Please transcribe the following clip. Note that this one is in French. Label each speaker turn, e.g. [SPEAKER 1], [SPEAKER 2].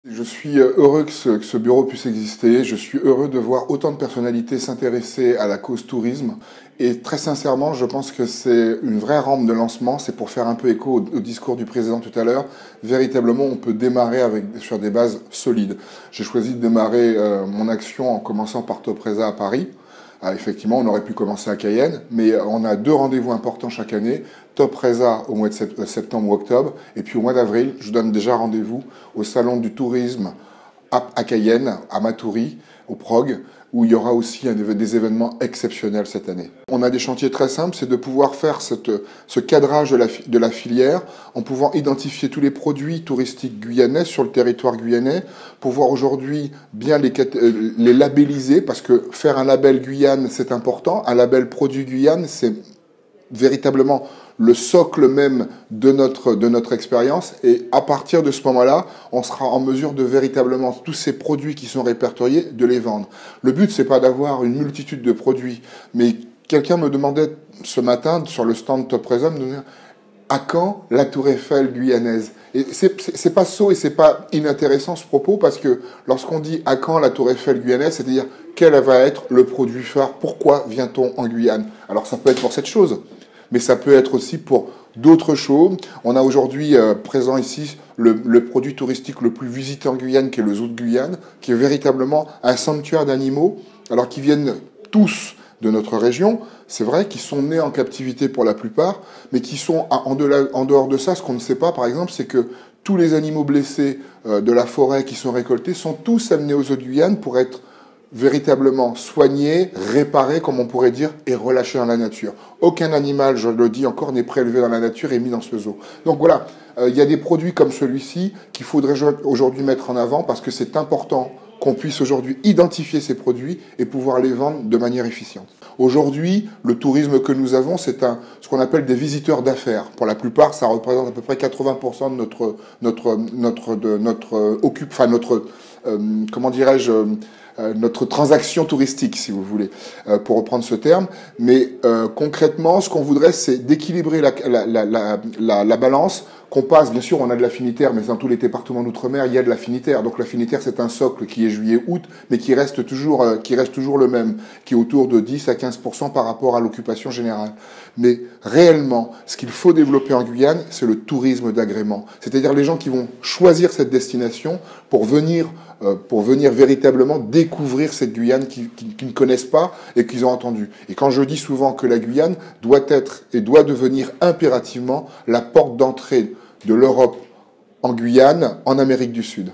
[SPEAKER 1] Je suis heureux que ce bureau puisse exister. Je suis heureux de voir autant de personnalités s'intéresser à la cause tourisme. Et très sincèrement, je pense que c'est une vraie rampe de lancement. C'est pour faire un peu écho au discours du président tout à l'heure. Véritablement, on peut démarrer sur des bases solides. J'ai choisi de démarrer mon action en commençant par Topresa à Paris. Effectivement, on aurait pu commencer à Cayenne, mais on a deux rendez-vous importants chaque année. Topresa au mois de septembre ou octobre, et puis au mois d'avril, je donne déjà rendez-vous au Salon du tourisme à Cayenne, à Matoury, au Prog, où il y aura aussi des événements exceptionnels cette année. On a des chantiers très simples, c'est de pouvoir faire ce cadrage de la filière en pouvant identifier tous les produits touristiques guyanais sur le territoire guyanais, pouvoir aujourd'hui bien les labelliser, parce que faire un label Guyane, c'est important, un label produit Guyane, c'est véritablement le socle même de notre expérience, et à partir de ce moment-là, on sera en mesure de véritablement tous ces produits qui sont répertoriés, de les vendre. Le but, c'est pas d'avoir une multitude de produits, mais quelqu'un me demandait ce matin sur le stand Topresa, me dire à quand la Tour Eiffel guyanaise? Et c'est pas sot et c'est pas inintéressant ce propos, parce que lorsqu'on dit à quand la Tour Eiffel guyanaise, c'est-à-dire quel va être le produit phare, pourquoi vient-on en Guyane? Alors ça peut être pour cette chose, mais ça peut être aussi pour d'autres choses. On a aujourd'hui présent ici le produit touristique le plus visité en Guyane, qui est le zoo de Guyane, qui est véritablement un sanctuaire d'animaux, alors qu'ils viennent tous de notre région, c'est vrai, qui sont nés en captivité pour la plupart, mais qui sont en dehors de ça. Ce qu'on ne sait pas, par exemple, c'est que tous les animaux blessés de la forêt qui sont récoltés sont tous amenés aux zoo de Guyane pour être véritablement soigné, réparé, comme on pourrait dire, et relâché dans la nature. Aucun animal, je le dis encore, n'est prélevé dans la nature et mis dans ce zoo. Donc voilà, il y a des produits comme celui-ci qu'il faudrait aujourd'hui mettre en avant, parce que c'est important qu'on puisse aujourd'hui identifier ces produits et pouvoir les vendre de manière efficiente. Aujourd'hui, le tourisme que nous avons, c'est ce qu'on appelle des visiteurs d'affaires. Pour la plupart, ça représente à peu près 80% de notre transaction touristique, si vous voulez, pour reprendre ce terme. Mais concrètement, ce qu'on voudrait, c'est d'équilibrer la balance, qu'on passe, bien sûr, on a de l'affinitaire, mais dans tous les départements d'outre-mer, il y a de l'affinitaire. Donc l'affinitaire, c'est un socle qui est juillet-août, mais qui reste toujours le même, qui est autour de 10 à 15% par rapport à l'occupation générale. Mais réellement, ce qu'il faut développer en Guyane, c'est le tourisme d'agrément. C'est-à-dire les gens qui vont choisir cette destination pour venir véritablement découvrir cette Guyane qu'ils ne connaissent pas et qu'ils ont entendue. Et quand je dis souvent que la Guyane doit être et doit devenir impérativement la porte d'entrée de l'Europe en Guyane, en Amérique du Sud.